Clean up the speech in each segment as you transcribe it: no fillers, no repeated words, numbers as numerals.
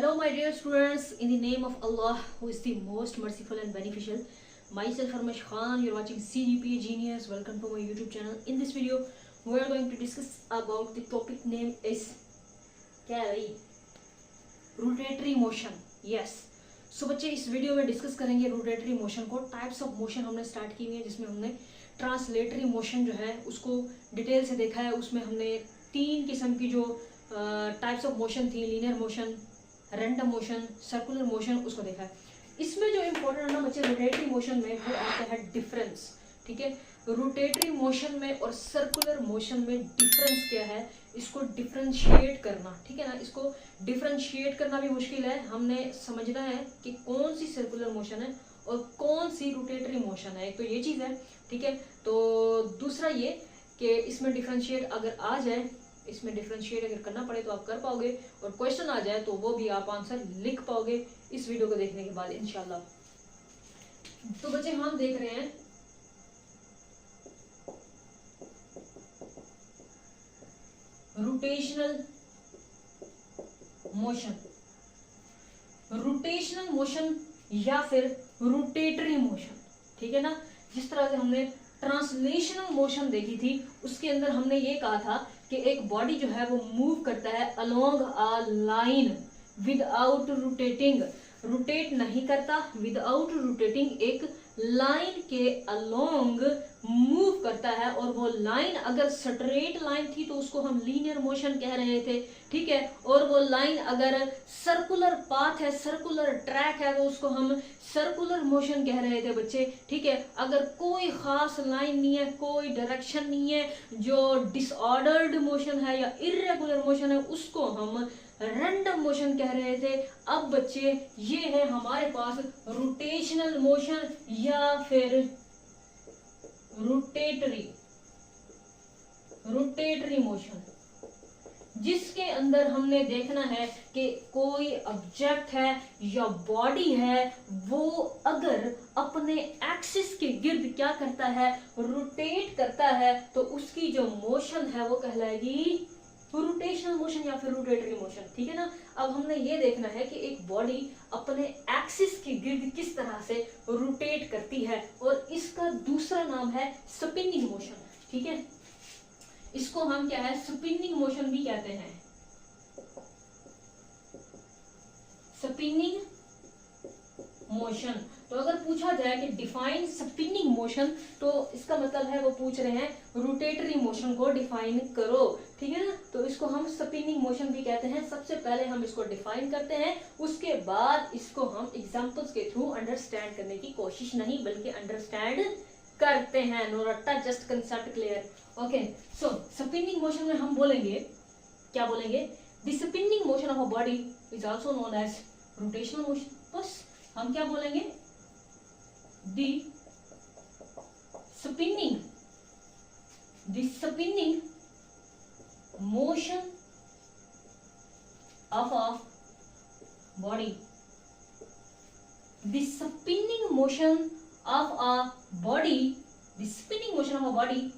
Hello, my dear students. In the name of Allah, who is the most merciful and beneficial, myself Harmash Khan. You're watching CGPA Genius. Welcome to my YouTube channel. In this video, we are going to discuss about the topic name is क्या है भाई? Rotatory motion. Yes. सो बच्चे इस video में discuss करेंगे rotatory motion को. Types of motion हमने start की हुई है, जिसमें हमने ट्रांसलेटरी मोशन जो है उसको डिटेल से देखा है. उसमें हमने 3 किस्म की जो टाइप्स ऑफ मोशन थी, linear motion, random motion, circular motion, उसको देखा है. इसमें जो इम्पोर्टेंट है ना बच्चे, रोटेटरी मोशन में वो आता है डिफरेंस. ठीक है, रोटेटरी मोशन में और सर्कुलर मोशन में डिफरेंस क्या है, इसको डिफरेंशिएट करना. ठीक है ना, इसको डिफरेंशिएट करना भी मुश्किल है. हमने समझना है कि कौन सी सर्कुलर मोशन है और कौन सी रोटेटरी मोशन है. तो ये चीज़ है. ठीक है, तो दूसरा ये कि इसमें डिफरेंशिएट अगर आ जाए, इसमें डिफरेंशिएट अगर करना पड़े तो आप कर पाओगे, और क्वेश्चन आ जाए तो वो भी आप आंसर लिख पाओगे इस वीडियो को देखने के बाद इंशाल्लाह. तो बच्चे हम देख रहे हैं रोटेशनल मोशन. रोटेशनल मोशन या फिर रोटेटरी मोशन. ठीक है ना, जिस तरह से हमने ट्रांसलेशनल मोशन देखी थी, उसके अंदर हमने ये कहा था कि एक बॉडी जो है वो मूव करता है along a line without rotating. Rotate नहीं करता, विदाउट रोटेटिंग एक लाइन के अलोंग मूव करता है. और वो लाइन अगर स्ट्रेट लाइन थी तो उसको हम लीनियर मोशन कह रहे थे. ठीक है, और वो लाइन अगर सर्कुलर पाथ है, सर्कुलर ट्रैक है, तो उसको हम सर्कुलर मोशन कह रहे थे बच्चे. ठीक है, अगर कोई खास लाइन नहीं है, कोई डायरेक्शन नहीं है, जो डिसऑर्डर्ड मोशन है या इर्रेगुलर मोशन है, उसको हम रैंडम मोशन कह रहे थे. अब बच्चे ये है हमारे पास रोटेशनल मोशन या फिर रोटेटरी मोशन, जिसके अंदर हमने देखना है कि कोई ऑब्जेक्ट है या बॉडी है, वो अगर अपने एक्सिस के गिर्द क्या करता है, रोटेट करता है, तो उसकी जो मोशन है वो कहलाएगी रोटेशनल मोशन या फिर रोटेटरी मोशन. ठीक है ना, अब हमने ये देखना है कि एक बॉडी अपने एक्सिस के गिर्द किस तरह से रोटेट करती है, और इसका दूसरा नाम है स्पिनिंग मोशन. ठीक है, इसको हम क्या है, स्पिनिंग मोशन भी कहते हैं. Spinning motion. तो अगर पूछा जाए कि डिफाइन स्पिनिंग मोशन, तो इसका मतलब है वो पूछ रहे हैं रोटेटरी मोशन को डिफाइन करो. ठीक है ना, तो इसको हम स्पिनिंग मोशन भी कहते हैं. सबसे पहले हम इसको डिफाइन करते हैं, उसके बाद इसको हम एग्जांपल्स के थ्रू अंडरस्टैंड करने की कोशिश नहीं बल्कि अंडरस्टैंड करते हैं. नो रट्टा, just concept clear. Okay, so spinning motion में हम बोलेंगे, क्या बोलेंगे, the spinning motion of a body is also known as rotational motion. बस हम क्या बोलेंगे, the spinning motion of a body. The spinning motion of a body, the spinning motion of a body,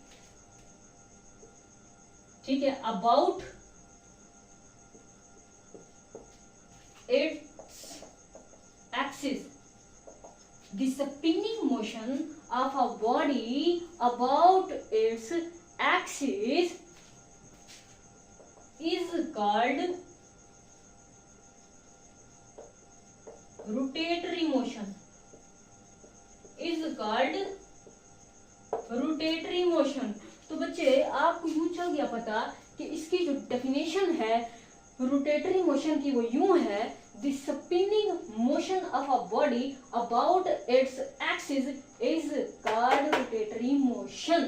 ठीक है, about its axis. The spinning motion of a body about its axis is called rotatory motion. Is called rotatory motion. तो बच्चे आपको यूं चल गया पता कि इसकी जो डेफिनेशन है रोटेटरी मोशन की, वो यूं है, the spinning motion of a body about its axis is called rotatory motion.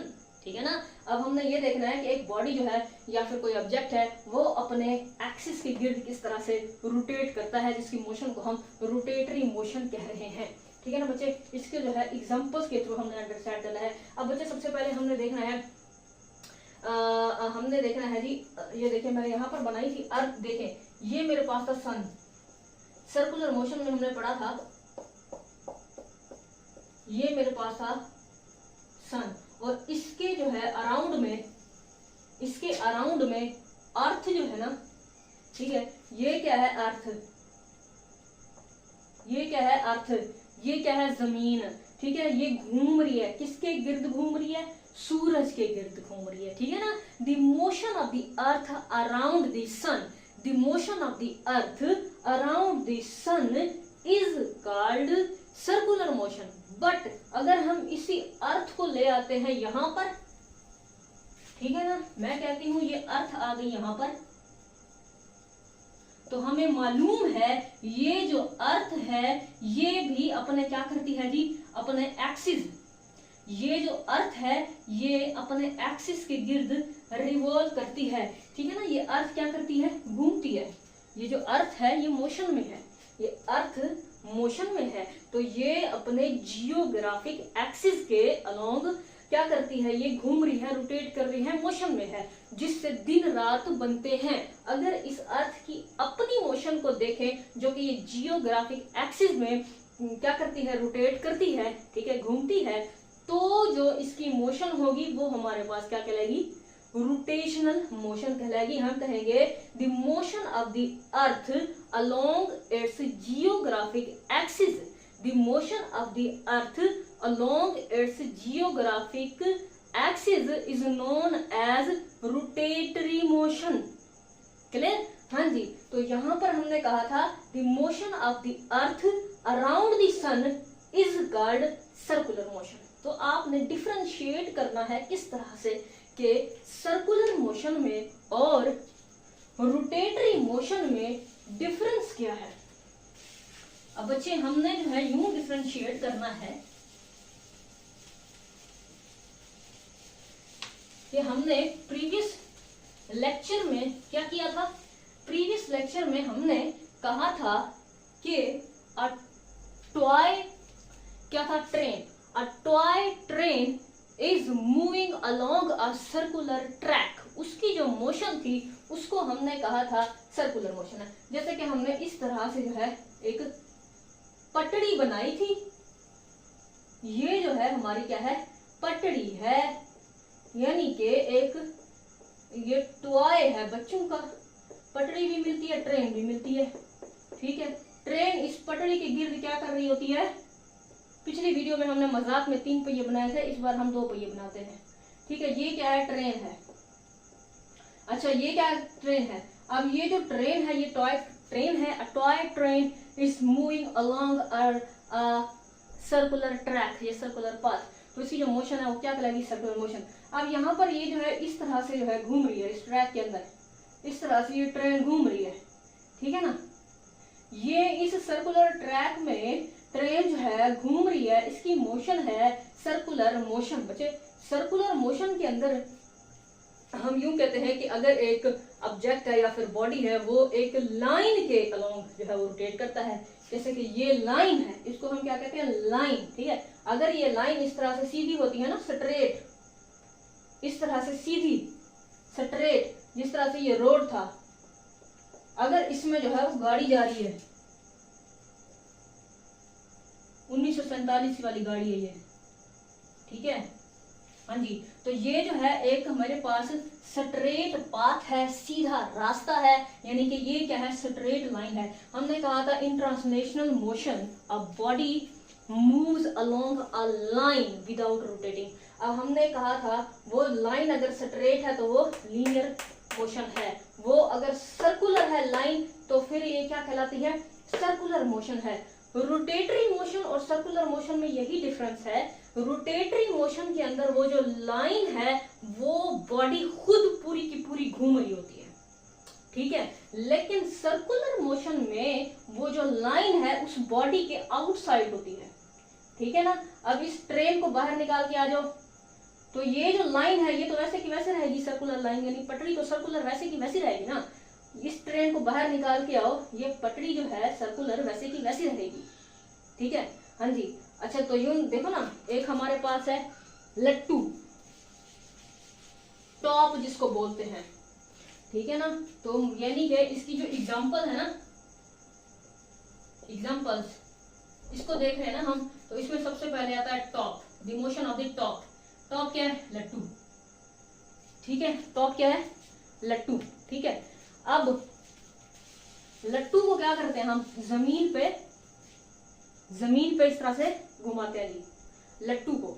ठीक है ना, अब हमने ये देखना है कि एक बॉडी जो है या फिर कोई ऑब्जेक्ट है, वो अपने एक्सिस के गिर्द किस तरह से रोटेट करता है, जिसकी मोशन को हम रोटेटरी मोशन कह रहे हैं. ठीक है ना बच्चे, इसके जो है एग्जांपल्स के थ्रू हमने अंडरस्टैंड करना है. अब बच्चे सबसे पहले हमने देखना है जी, ये देखिए मैंने यहाँ पर बनाई थी अर्थ. देखें, ये मेरे पास था सन. सर्कुलर मोशन में हमने पढ़ा था, ये मेरे पास था सन, और इसके जो है अराउंड में, इसके अराउंड में अर्थ जो है ना, ठीक है, ये क्या है अर्थ, ये क्या है अर्थ, ये क्या है जमीन, ठीक है, ये घूम रही है, किसके गिर्द घूम रही है, सूरज के गिर्द घूम रही है, ठीक है ना। The motion of the earth around the sun, the motion of the earth around the sun is called circular motion. But अगर हम इसी अर्थ को ले आते हैं यहां पर, ठीक है ना, मैं कहती हूं ये अर्थ आ गई यहां पर, तो हमें मालूम है ये जो अर्थ है ये भी अपने क्या करती है जी, अपने एक्सिस, ये जो अर्थ है ये अपने एक्सिस के गिर्द रिवॉल्व करती है, ठीक है ना। ये अर्थ क्या करती है, घूमती है। ये जो अर्थ है ये मोशन में है, ये अर्थ मोशन में है, तो ये अपने जियोग्राफिक एक्सिस के अलोंग क्या करती है, ये घूम रही है, रोटेट कर रही है, मोशन में है, जिससे दिन रात बनते हैं। अगर इस अर्थ की अपनी मोशन को देखें जो कि ये जियोग्राफिक एक्सिस में क्या करती है, रोटेट करती है, ठीक है, घूमती है, तो जो इसकी मोशन होगी वो हमारे पास क्या कहलाएगी, रोटेशनल मोशन कहलाएगी। हम कहेंगे the motion of the earth along it's geographic axis, the motion of the earth along its geographic axis is known as rotatory motion। Clear, हाँ जी। तो यहां पर हमने कहा था the motion of the earth around the sun is called circular motion। तो आपने differentiate करना है किस तरह से कि सर्कुलर मोशन में और रोटेटरी मोशन में डिफरेंस क्या है। अब बच्चे हमने जो है यूं डिफरेंशिएट करना है कि हमने प्रीवियस लेक्चर में क्या किया था, प्रीवियस लेक्चर में हमने कहा था कि अ टॉय क्या था, train, a toy train is moving along a circular track, उसकी जो मोशन थी उसको हमने कहा था सर्कुलर मोशन है। जैसे कि हमने इस तरह से जो है एक पटड़ी बनाई थी, ये जो है हमारी क्या है, पटड़ी है, यानी कि एक ये टॉय है बच्चों का, पटड़ी भी मिलती है, ट्रेन भी मिलती है, ठीक है। ट्रेन इस पटड़ी के गिर्द क्या कर रही होती है, पिछली वीडियो में हमने मजाक में 3 पहिए बनाए थे, इस बार हम 2 पहिए बनाते हैं, ठीक है। ये क्या है, ट्रेन है, अच्छा ये क्या है, ट्रेन है। अब ये जो ट्रेन है ये टॉय ट्रेन है, a toy train is moving along a circular track, ये सर्कुलर पाथ, तो इसकी जो मोशन है वो क्या कहलाएगी, सर्कुलर मोशन। अब यहाँ पर ये जो है इस तरह से जो है घूम रही है, इस ट्रैक के अंदर इस तरह से ये ट्रेन घूम रही है, ठीक है ना। ये इस सर्कुलर ट्रैक में ट्रेन जो है घूम रही है, इसकी मोशन है सर्कुलर मोशन। बच्चे सर्कुलर मोशन के अंदर हम यूं कहते हैं कि अगर एक ऑब्जेक्ट है या फिर बॉडी है वो एक लाइन के अलोंग जो है वो रोटेट करता है, जैसे कि ये लाइन है, इसको हम क्या कहते हैं, लाइन, ठीक है। अगर ये लाइन इस तरह से सीधी होती है ना, स्ट्रेट, इस तरह से सीधी स्ट्रेट, जिस तरह से ये रोड था, अगर इसमें जो है वो गाड़ी जा रही है, 1947 वाली गाड़ी है ये, ठीक है, हाँ जी। तो ये जो है एक हमारे पास स्ट्रेट पाथ है, सीधा रास्ता है, यानी कि ये क्या है, स्ट्रेट लाइन है। हमने कहा था इन translational motion a body moves along a line without rotating. अब हमने कहा था वो लाइन अगर स्ट्रेट है तो वो लीनियर मोशन है, वो अगर सर्कुलर है लाइन तो फिर ये क्या कहलाती है, सर्कुलर मोशन है। रोटेटरी मोशन और सर्कुलर मोशन में यही डिफरेंस है, रोटेटरी मोशन के अंदर वो जो लाइन है वो बॉडी खुद पूरी की पूरी घूम रही होती है, ठीक है, लेकिन सर्कुलर मोशन में वो जो लाइन है उस बॉडी के आउटसाइड होती है, ठीक है ना। अब इस ट्रेन को बाहर निकाल के आ जाओ, तो ये जो लाइन है ये तो वैसे की वैसे रहेगी, सर्कुलर लाइन, यानी पटड़ी तो सर्कुलर वैसे की वैसी रहेगी ना। इस ट्रेन को बाहर निकाल के आओ, ये पटड़ी जो है सर्कुलर वैसे की वैसी रहेगी, ठीक है, हाँ जी। अच्छा तो यूं देखो ना, एक हमारे पास है लट्टू, टॉप जिसको बोलते हैं, ठीक है ना। तो यानी कि इसकी जो एग्जांपल है ना, एग्जांपल्स इसको देख रहे हैं ना हम, तो इसमें सबसे पहले आता है top, the motion of the top. Top क्या है, लट्टू, ठीक है, टॉप क्या है, लट्टू, ठीक है। अब लट्टू को क्या करते हैं हम, जमीन पे जमीन पे इस तरह से घुमाते हैं जी लट्टू को।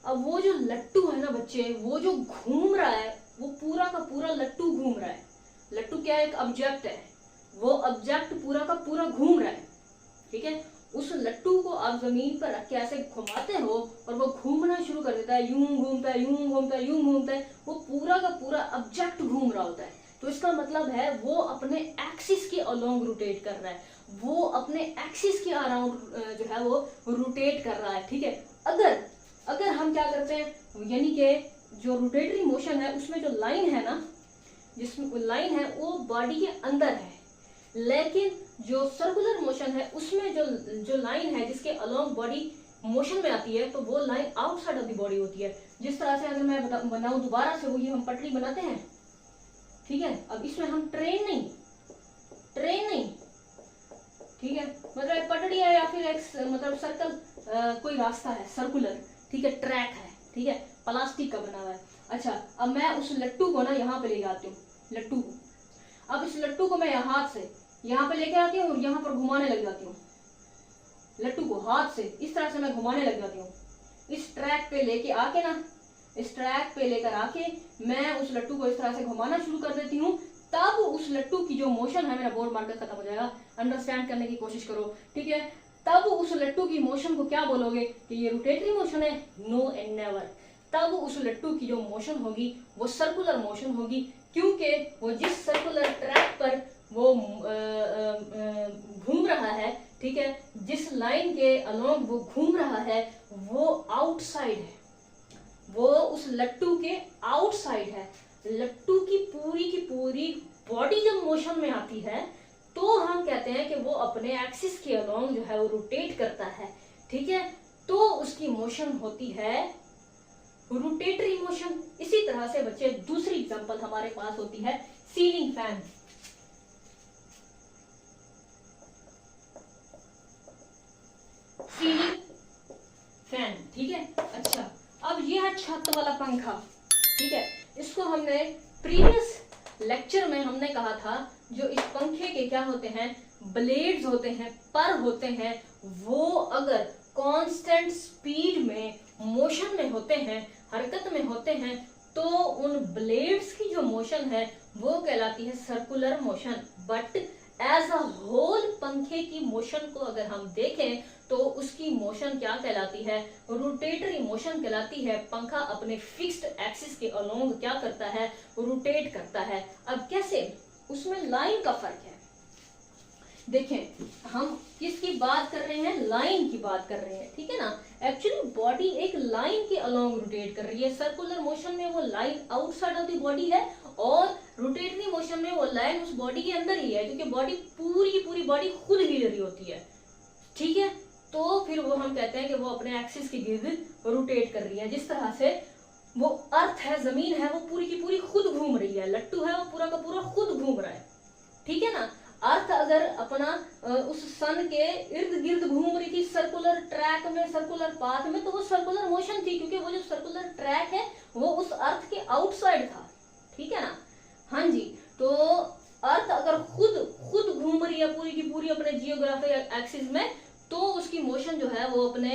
अब वो जो लट्टू है ना बच्चे, वो जो घूम रहा है, वो पूरा का पूरा लट्टू घूम रहा है। लट्टू क्या है? एक ऑब्जेक्ट है, वो ऑब्जेक्ट पूरा का पूरा घूम रहा है, ठीक है। उस लट्टू को आप जमीन पर रख के ऐसे घुमाते हो और वो घूमना शुरू कर देता है, यूं घूमता है, यूं घूमता है, यूं घूमता है, वो पूरा का पूरा ऑब्जेक्ट घूम रहा होता है। तो इसका मतलब है वो अपने एक्सिस के अलोंग रोटेट कर रहा है, वो अपने एक्सिस के अराउंड जो है वो रोटेट कर रहा है, ठीक है। अगर हम क्या करते हैं, यानी कि जो रोटेटरी मोशन है उसमें जो लाइन है ना, जिसमें लाइन है वो बॉडी के अंदर है, लेकिन जो सर्कुलर मोशन है उसमें जो लाइन है जिसके अलोंग बॉडी मोशन में आती है, तो वो line outside of the body होती है। जिस तरह से अगर मैं बनाऊं दोबारा से, वो ये हम पटरी बनाते हैं, ठीक है। अब इसमें हम ट्रेन नहीं, ठीक है, मतलब एक पटड़ी है या फिर एक मतलब सर्कल कोई रास्ता है सर्कुलर, ठीक है, ट्रैक है, ठीक है, प्लास्टिक का बना हुआ है। अच्छा, अब मैं उस लट्टू को ना यहाँ पे ले जाती हूँ, लट्टू को। अब इस लट्टू को मैं हाथ से यहाँ पे लेके आती हूँ और यहाँ पर घुमाने लग जाती हूँ। लट्टू को हाथ से इस तरह से मैं घुमाने लग जाती हूँ। इस ट्रैक पे लेके आके ना, इस ट्रैक पे लेकर आके मैं उस लट्टू को इस तरह से घुमाना शुरू कर देती हूँ। तब उस लट्टू की जो मोशन है, मेरा बोर्ड मार्कर खत्म हो जाएगा, अंडरस्टैंड करने की कोशिश करो, ठीक है। तब उस लट्टू की मोशन को क्या बोलोगे कि ये रोटेटरी मोशन है? No and never. तब उस लट्टू की जो मोशन होगी वो सर्कुलर मोशन होगी, क्योंकि वो जिस सर्कुलर ट्रैक पर वो घूम रहा है, ठीक है, जिस लाइन के अलोंग वो घूम रहा है वो आउटसाइड है, वो उस लट्टू के आउटसाइड है। लट्टू की पूरी बॉडी जब मोशन में आती है तो हम कहते हैं कि वो अपने एक्सिस के अलोंग जो है वो रोटेट करता है, ठीक है। तो उसकी मोशन होती है रोटेटरी मोशन। इसी तरह से बच्चे दूसरी एग्जांपल हमारे पास होती है सीलिंग फैन। सीलिंग फैन, ठीक है। अच्छा, अब ये है छत वाला पंखा, ठीक है। इसको हमने प्रीवियस लेक्चर में हमने कहा था, जो इस पंखे के क्या होते हैं, ब्लेड्स होते हैं, पर होते हैं, वो अगर कांस्टेंट स्पीड में मोशन में होते हैं, हरकत में होते हैं, तो उन ब्लेड्स की जो मोशन है वो कहलाती है circular motion. But as a whole पंखे की मोशन को अगर हम देखें तो उसकी मोशन क्या कहलाती है? रोटेटरी मोशन कहलाती है। पंखा अपने फिक्स्ड एक्सिस के अलोंग क्या करता है? रोटेट करता है। अब कैसे? उसमें लाइन का फर्क है। देखें, हम किसकी बात कर रहे हैं? लाइन की बात कर रहे हैं, ठीक है ना। एक्चुअली बॉडी एक लाइन के अलोंग रोटेट कर रही है। सर्कुलर मोशन में वो line outside of the body है और रोटेटरी मोशन में वो लाइन उस बॉडी के अंदर ही है, क्योंकि बॉडी पूरी बॉडी खुद हिल रही होती है, ठीक है। तो फिर वो हम कहते हैं कि वो अपने एक्सिस के गिर्द रोटेट कर रही है। जिस तरह से वो अर्थ है, जमीन है, वो पूरी की पूरी खुद घूम रही है। लट्टू है, वो पूरा का पूरा खुद घूम रहा है, ठीक है ना। अर्थ अगर अपना उस सन के इर्द गिर्द घूम रही थी सर्कुलर ट्रैक में, सर्कुलर पाथ में, तो वो सर्कुलर मोशन थी, क्योंकि वो जो सर्कुलर ट्रैक है वो उस अर्थ के आउटसाइड था, ठीक है ना। हाँ जी, तो अर्थ अगर खुद घूम रही है पूरी की पूरी अपने जियोग्राफिक एक्सिस में, तो उसकी मोशन जो है वो अपने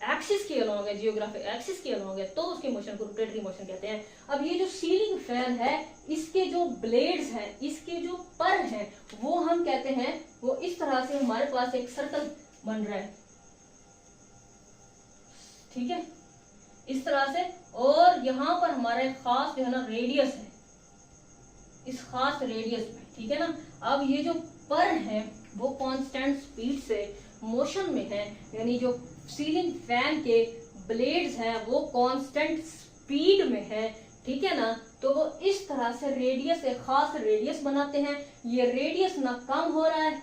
एक्सिस के अलोंग है, जियोग्राफिक एक्सिस के अलोंग है, तो उसकी मोशन को रोटेटरी मोशन कहते हैं। अब ये जो सीलिंग फैन है, इसके जो ब्लेड्स हैं, इसके जो पर हैं, वो हम कहते हैं, वो इस तरह से हमारे पास एक सर्कल बन रहा है, ठीक है, इस तरह से। और यहाँ पर हमारे खास जो है ना रेडियस है, इस खास रेडियस में, ठीक है ना। अब ये जो पर है वो कांस्टेंट स्पीड से मोशन में है, यानी जो सीलिंग फैन के ब्लेड्स हैं वो कांस्टेंट स्पीड में है, ठीक है ना। तो वो इस तरह से रेडियस, एक खास रेडियस बनाते हैं। ये रेडियस ना कम हो रहा है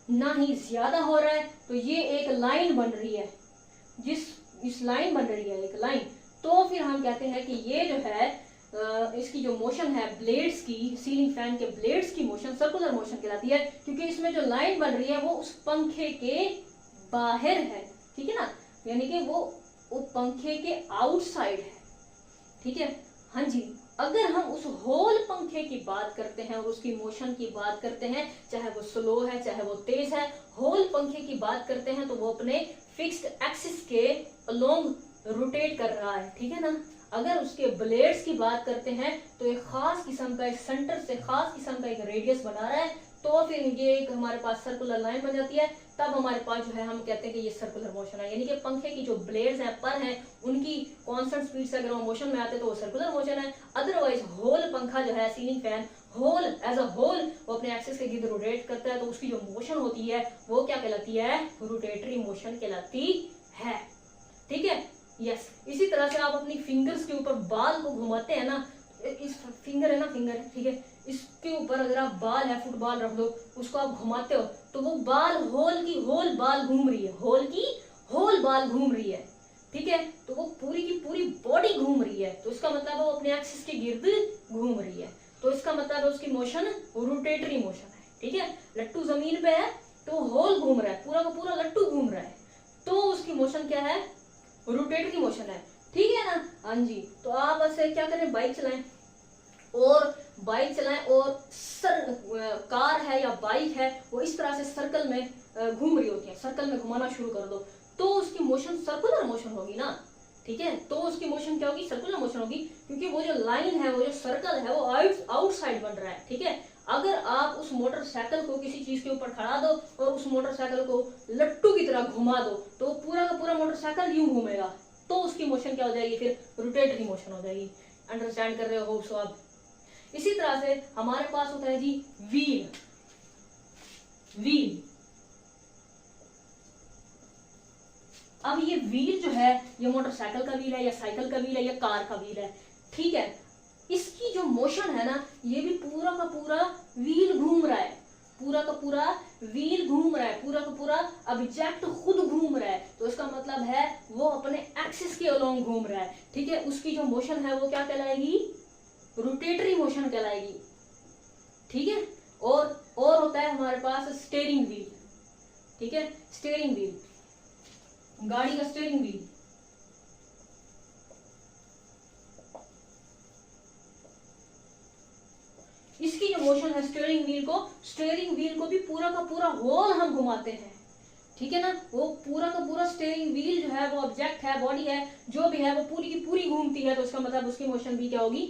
ना ही ज्यादा हो रहा है, तो ये एक लाइन बन रही है, इस लाइन बन रही है एक लाइन। तो फिर हम कहते हैं कि ये जो है इसकी जो मोशन है ब्लेड्स की, सीलिंग फैन के ब्लेड्स की मोशन सर्कुलर मोशन कहलाती है, क्योंकि इसमें जो लाइन बन रही है वो उस पंखे के बाहर है, ठीक है ना, यानी कि वो पंखे के आउटसाइड है, ठीक है। हाँ जी, अगर हम उस होल पंखे की बात करते हैं और उसकी मोशन की बात करते हैं, चाहे वो स्लो है चाहे वो तेज है, होल पंखे की बात करते हैं तो वो अपने फिक्स्ड एक्सिस के अलोंग रोटेट कर रहा है, ठीक है ना। अगर उसके ब्लेड्स की बात करते हैं तो एक खास किस्म का, एक सेंटर से खास किस्म का एक रेडियस बना रहा है, तो फिर ये एक हमारे पास सर्कुलर लाइन बन जाती है। तब हमारे पास जो है हम कहते हैं कि ये सर्कुलर मोशन है, यानी कि पंखे की जो ब्लेड्स हैं, पर हैं, उनकी कांस्टेंट स्पीड से अगर वो मोशन में आते हैं तो वो सर्कुलर मोशन है। अदरवाइज होल पंखा जो है, ceiling fan whole as a whole, वो अपने एक्सिस के गिर्द रोटेट करता है, तो उसकी जो मोशन होती है वो क्या कहलाती है, रोटेटरी मोशन कहलाती है, ठीक है। यस, इसी तरह से आप अपनी फिंगर्स के ऊपर बाल को घुमाते हैं ना, इस फिंगर है ना, फिंगर, ठीक है, इसके ऊपर अगर आप बाल है, फुटबॉल रख दो, उसको आप घुमाते हो तो वो बाल होल की होल बाल घूम रही है, होल की होल बाल घूम रही है, ठीक है। तो वो पूरी की पूरी बॉडी घूम रही है, तो इसका मतलब है वो अपने एक्सिस के गिर्द घूम रही है, तो इसका मतलब है उसकी मोशन रोटेटरी मोशन है, ठीक है। लट्टू जमीन पे है तो होल घूम रहा है, पूरा का पूरा लट्टू घूम रहा है, तो उसकी मोशन क्या है, रोटेटरी मोशन है, ठीक है ना। हाँ जी, तो आप ऐसे क्या करें, बाइक चलाएं और कार है या बाइक है वो इस तरह से सर्कल में घूम रही होती है, सर्कल में घुमाना शुरू कर दो तो उसकी मोशन सर्कुलर मोशन होगी ना, ठीक है। तो उसकी मोशन क्या होगी, सर्कुलर मोशन होगी, क्योंकि वो जो लाइन है, वो जो सर्कल है, वो आउटसाइड बन रहा है, ठीक है। अगर आप उस मोटरसाइकिल को किसी चीज के ऊपर खड़ा दो और उस मोटरसाइकिल को लट्टू की तरह घुमा दो तो पूरा का पूरा मोटरसाइकिल यूं घूमेगा, तो उसकी मोशन क्या हो जाएगी, फिर रोटेटरी मोशन हो जाएगी। अंडरस्टैंड कर रहे हो सो आप। इसी तरह से हमारे पास होता है जी व्हील। अब ये व्हील जो है, ये मोटरसाइकिल का व्हील है या साइकिल का व्हील है या कार का व्हील है, ठीक है। इसकी जो मोशन है ना, ये भी पूरा का पूरा व्हील घूम रहा है, पूरा का पूरा व्हील घूम रहा है, पूरा का पूरा ऑब्जेक्ट खुद घूम रहा है, तो इसका मतलब है वो अपने एक्सिस के अलोंग घूम रहा है, ठीक है। उसकी जो मोशन है वो क्या कहलाएगी, रोटेटरी मोशन कहलाएगी, ठीक है। और होता है हमारे पास स्टीयरिंग व्हील, ठीक है, स्टीयरिंग व्हील, गाड़ी का स्टीयरिंग व्हील। इसकी जो मोशन है स्टीयरिंग व्हील को भी पूरा का पूरा होल हम घुमाते हैं, ठीक है ना। वो पूरा का पूरा स्टीयरिंग व्हील जो है, वो ऑब्जेक्ट है, बॉडी है, जो भी है, वो पूरी की पूरी घूमती है, तो इसका मतलब उसकी मोशन भी क्या होगी,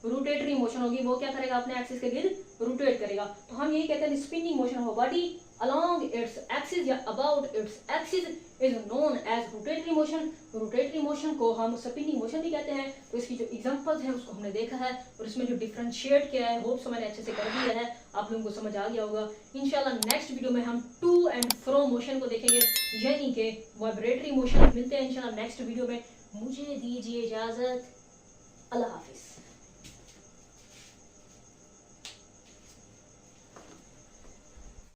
रोटेटरी मोशन होगी। वो क्या करेगा, अपने एक्सिस के गिर्द रोटेट करेगा। तो हम यही कहते हैं spinning motion of body along its axis या about its axis is known as rotatory motion। Rotatory motion को हम स्पिनिंग मोशन भी कहते हैं। तो इसकी जो एग्जांपल्स हैं उसको हमने देखा है और इसमें जो डिफरेंशिएट किया है, होप सो मैंने अच्छे से कर दिया है, आप लोगों को समझ आ गया होगा। इंशाल्लाह नेक्स्ट वीडियो में हम टू एंड फ्रो मोशन को देखेंगे, यानी कि वाइब्रेटरी मोशन। मिलते हैं इंशाल्लाह नेक्स्ट वीडियो में, मुझे दीजिए इजाजत, अल्लाह हाफिज।